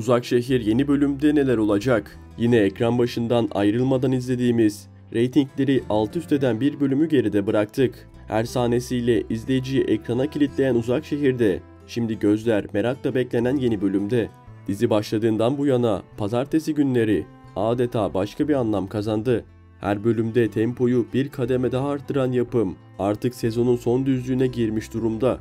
Uzak Şehir yeni bölümde neler olacak? Yine ekran başından ayrılmadan izlediğimiz, reytingleri alt üst eden bir bölümü geride bıraktık. Her sahnesiyle izleyiciyi ekrana kilitleyen Uzak Şehir'de, şimdi gözler merakla beklenen yeni bölümde. Dizi başladığından bu yana pazartesi günleri adeta başka bir anlam kazandı. Her bölümde tempoyu bir kademe daha arttıran yapım artık sezonun son düzlüğüne girmiş durumda.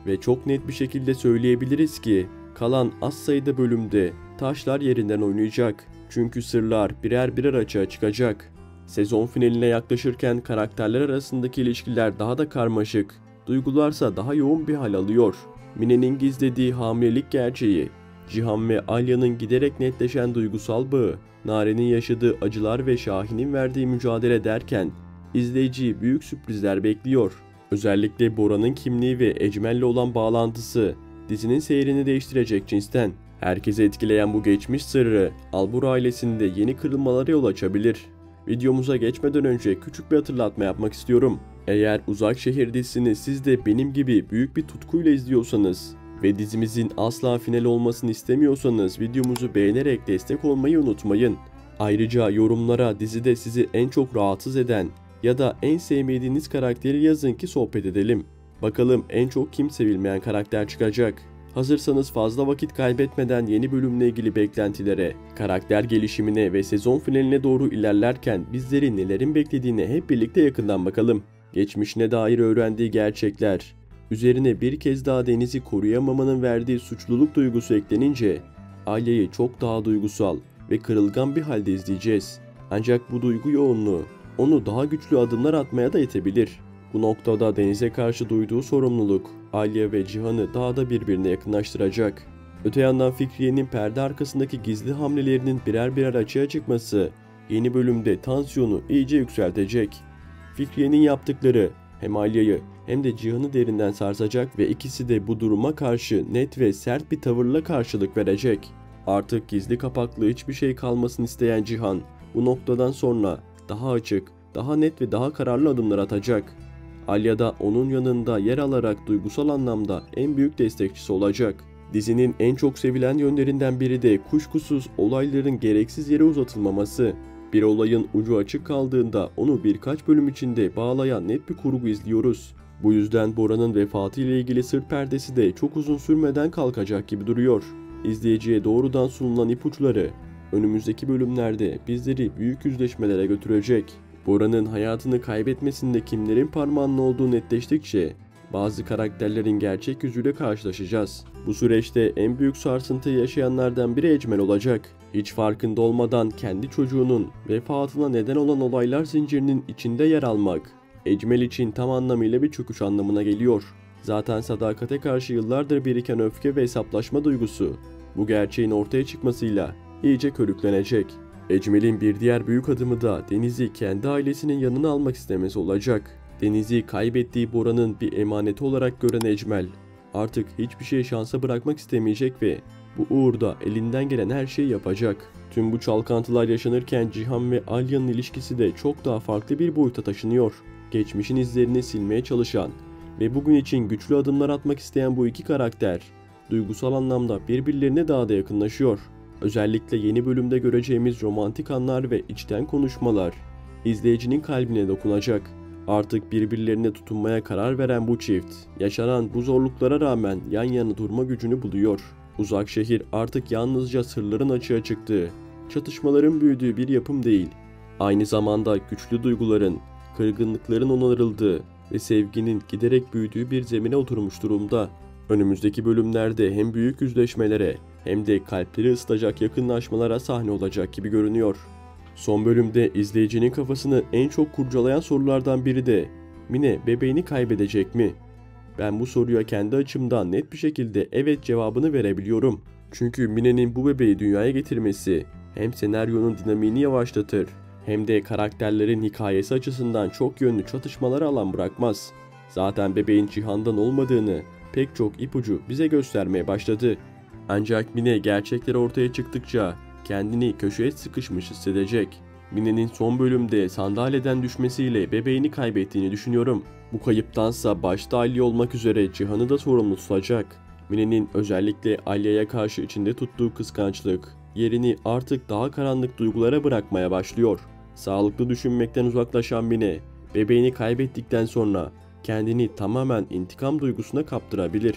Ve çok net bir şekilde söyleyebiliriz ki kalan az sayıda bölümde taşlar yerinden oynayacak. Çünkü sırlar birer birer açığa çıkacak. Sezon finaline yaklaşırken karakterler arasındaki ilişkiler daha da karmaşık, duygularsa daha yoğun bir hal alıyor. Mine'nin gizlediği hamilelik gerçeği, Cihan ve Alya'nın giderek netleşen duygusal bağı, Nare'nin yaşadığı acılar ve Şahin'in verdiği mücadele derken izleyiciyi büyük sürprizler bekliyor. Özellikle Bora'nın kimliği ve Ecmel'le olan bağlantısı dizinin seyrini değiştirecek cinsten. Herkesi etkileyen bu geçmiş sırrı Albur ailesinde yeni kırılmalara yol açabilir. Videomuza geçmeden önce küçük bir hatırlatma yapmak istiyorum. Eğer Uzak Şehir dizisini siz de benim gibi büyük bir tutkuyla izliyorsanız ve dizimizin asla final olmasını istemiyorsanız videomuzu beğenerek destek olmayı unutmayın. Ayrıca yorumlara dizide sizi en çok rahatsız eden ya da en sevmediğiniz karakteri yazın ki sohbet edelim. Bakalım en çok kim sevilmeyen karakter çıkacak? Hazırsanız fazla vakit kaybetmeden yeni bölümle ilgili beklentilere, karakter gelişimine ve sezon finaline doğru ilerlerken bizleri nelerin beklediğine hep birlikte yakından bakalım. Geçmişine dair öğrendiği gerçekler, üzerine bir kez daha Deniz'i koruyamamanın verdiği suçluluk duygusu eklenince Alya'yı çok daha duygusal ve kırılgan bir halde izleyeceğiz. Ancak bu duygu yoğunluğu onu daha güçlü adımlar atmaya da itebilir. Bu noktada Deniz'e karşı duyduğu sorumluluk Alya ve Cihan'ı daha da birbirine yakınlaştıracak. Öte yandan Fikriye'nin perde arkasındaki gizli hamlelerinin birer birer açığa çıkması yeni bölümde tansiyonu iyice yükseltecek. Fikriye'nin yaptıkları hem Alya'yı hem de Cihan'ı derinden sarsacak ve ikisi de bu duruma karşı net ve sert bir tavırla karşılık verecek. Artık gizli kapaklı hiçbir şey kalmasını isteyen Cihan bu noktadan sonra daha açık, daha net ve daha kararlı adımlar atacak. Alya da onun yanında yer alarak duygusal anlamda en büyük destekçisi olacak. Dizinin en çok sevilen yönlerinden biri de kuşkusuz olayların gereksiz yere uzatılmaması. Bir olayın ucu açık kaldığında onu birkaç bölüm içinde bağlayan net bir kurgu izliyoruz. Bu yüzden Bora'nın vefatı ile ilgili sır perdesi de çok uzun sürmeden kalkacak gibi duruyor. İzleyiciye doğrudan sunulan ipuçları önümüzdeki bölümlerde bizleri büyük yüzleşmelere götürecek. Bora'nın hayatını kaybetmesinde kimlerin parmağının olduğu netleştikçe bazı karakterlerin gerçek yüzüyle karşılaşacağız. Bu süreçte en büyük sarsıntıyı yaşayanlardan biri Ecmel olacak. Hiç farkında olmadan kendi çocuğunun vefatına neden olan olaylar zincirinin içinde yer almak, Ecmel için tam anlamıyla bir çöküş anlamına geliyor. Zaten sadakate karşı yıllardır biriken öfke ve hesaplaşma duygusu bu gerçeğin ortaya çıkmasıyla iyice körüklenecek. Ecmel'in bir diğer büyük adımı da Deniz'i kendi ailesinin yanına almak istemesi olacak. Deniz'i kaybettiği Bora'nın bir emaneti olarak gören Ecmel artık hiçbir şeyi şansa bırakmak istemeyecek ve bu uğurda elinden gelen her şeyi yapacak. Tüm bu çalkantılar yaşanırken Cihan ve Alya'nın ilişkisi de çok daha farklı bir boyuta taşınıyor. Geçmişin izlerini silmeye çalışan ve bugün için güçlü adımlar atmak isteyen bu iki karakter duygusal anlamda birbirlerine daha da yakınlaşıyor. Özellikle yeni bölümde göreceğimiz romantik anlar ve içten konuşmalar izleyicinin kalbine dokunacak. Artık birbirlerine tutunmaya karar veren bu çift, yaşanan bu zorluklara rağmen yan yana durma gücünü buluyor. Uzak Şehir artık yalnızca sırların açığa çıktığı, çatışmaların büyüdüğü bir yapım değil. Aynı zamanda güçlü duyguların, kırgınlıkların onarıldığı ve sevginin giderek büyüdüğü bir zemine oturmuş durumda. Önümüzdeki bölümlerde hem büyük yüzleşmelere hem de kalpleri ısıtacak yakınlaşmalara sahne olacak gibi görünüyor. Son bölümde izleyicinin kafasını en çok kurcalayan sorulardan biri de Mine bebeğini kaybedecek mi? Ben bu soruya kendi açımdan net bir şekilde evet cevabını verebiliyorum. Çünkü Mine'nin bu bebeği dünyaya getirmesi hem senaryonun dinamiğini yavaşlatır hem de karakterlerin hikayesi açısından çok yönlü çatışmalara alan bırakmaz. Zaten bebeğin Cihan'dan olmadığını pek çok ipucu bize göstermeye başladı. Ancak Mine gerçekler ortaya çıktıkça kendini köşeye sıkışmış hissedecek. Mine'nin son bölümde sandalyeden düşmesiyle bebeğini kaybettiğini düşünüyorum. Bu kayıptansa başta Ali olmak üzere Cihan'ı da sorumlu tutacak. Mine'nin özellikle Alya'ya karşı içinde tuttuğu kıskançlık yerini artık daha karanlık duygulara bırakmaya başlıyor. Sağlıklı düşünmekten uzaklaşan Mine, bebeğini kaybettikten sonra kendini tamamen intikam duygusuna kaptırabilir.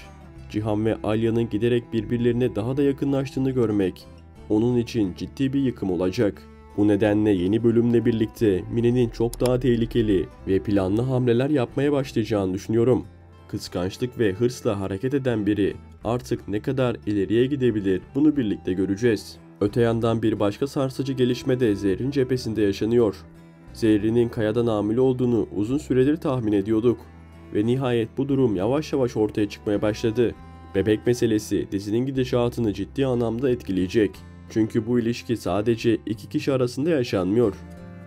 Cihan ve Alya'nın giderek birbirlerine daha da yakınlaştığını görmek onun için ciddi bir yıkım olacak. Bu nedenle yeni bölümle birlikte Mine'nin çok daha tehlikeli ve planlı hamleler yapmaya başlayacağını düşünüyorum. Kıskançlık ve hırsla hareket eden biri artık ne kadar ileriye gidebilir bunu birlikte göreceğiz. Öte yandan bir başka sarsıcı gelişme de Zerrin cephesinde yaşanıyor. Zerrin'in Kaya'dan hamile olduğunu uzun süredir tahmin ediyorduk. Ve nihayet bu durum yavaş yavaş ortaya çıkmaya başladı. Bebek meselesi dizinin gidişatını ciddi anlamda etkileyecek. Çünkü bu ilişki sadece iki kişi arasında yaşanmıyor.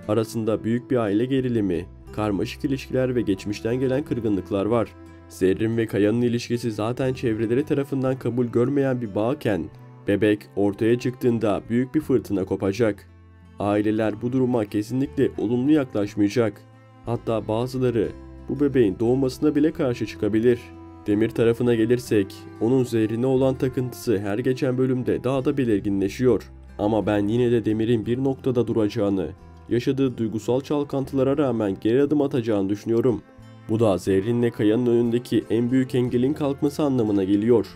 Arasında büyük bir aile gerilimi, karmaşık ilişkiler ve geçmişten gelen kırgınlıklar var. Zerrin ve Kaya'nın ilişkisi zaten çevreleri tarafından kabul görmeyen bir bağken, bebek ortaya çıktığında büyük bir fırtına kopacak. Aileler bu duruma kesinlikle olumlu yaklaşmayacak. Hatta bazıları bu bebeğin doğmasına bile karşı çıkabilir. Demir tarafına gelirsek, onun Zerrin'e olan takıntısı her geçen bölümde daha da belirginleşiyor. Ama ben yine de Demir'in bir noktada duracağını, yaşadığı duygusal çalkantılara rağmen geri adım atacağını düşünüyorum. Bu da Zerrin'le Kaya'nın önündeki en büyük engelin kalkması anlamına geliyor.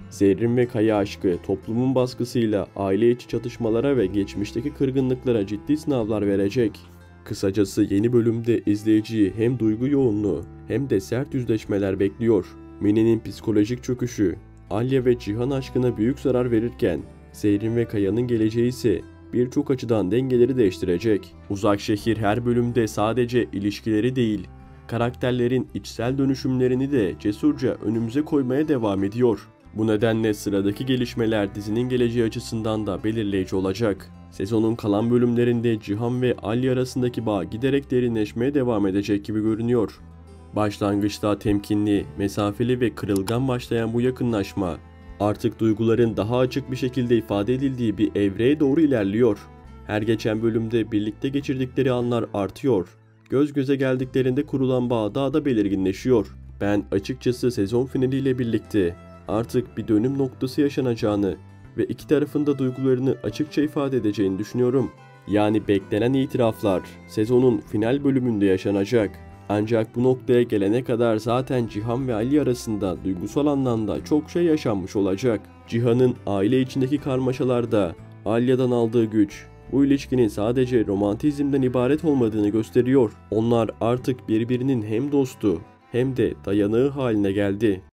Zerrin ve Kaya aşkı toplumun baskısıyla aile içi çatışmalara ve geçmişteki kırgınlıklara ciddi sınavlar verecek. Kısacası yeni bölümde izleyiciyi hem duygu yoğunluğu hem de sert yüzleşmeler bekliyor. Mine'nin psikolojik çöküşü, Alya ve Cihan aşkına büyük zarar verirken, Zerrin ve Kaya'nın geleceği ise birçok açıdan dengeleri değiştirecek. Uzak Şehir her bölümde sadece ilişkileri değil, karakterlerin içsel dönüşümlerini de cesurca önümüze koymaya devam ediyor. Bu nedenle sıradaki gelişmeler dizinin geleceği açısından da belirleyici olacak. Sezonun kalan bölümlerinde Cihan ve Alya arasındaki bağ giderek derinleşmeye devam edecek gibi görünüyor. Başlangıçta temkinli, mesafeli ve kırılgan başlayan bu yakınlaşma, artık duyguların daha açık bir şekilde ifade edildiği bir evreye doğru ilerliyor. Her geçen bölümde birlikte geçirdikleri anlar artıyor. Göz göze geldiklerinde kurulan bağ daha da belirginleşiyor. Ben açıkçası sezon finaliyle birlikte artık bir dönüm noktası yaşanacağını ve iki tarafın da duygularını açıkça ifade edeceğini düşünüyorum. Yani beklenen itiraflar sezonun final bölümünde yaşanacak. Ancak bu noktaya gelene kadar zaten Cihan ve Ali arasında duygusal anlamda çok şey yaşanmış olacak. Cihan'ın aile içindeki karmaşalarda Alya'dan aldığı güç, bu ilişkinin sadece romantizmden ibaret olmadığını gösteriyor. Onlar artık birbirinin hem dostu hem de dayanığı haline geldi.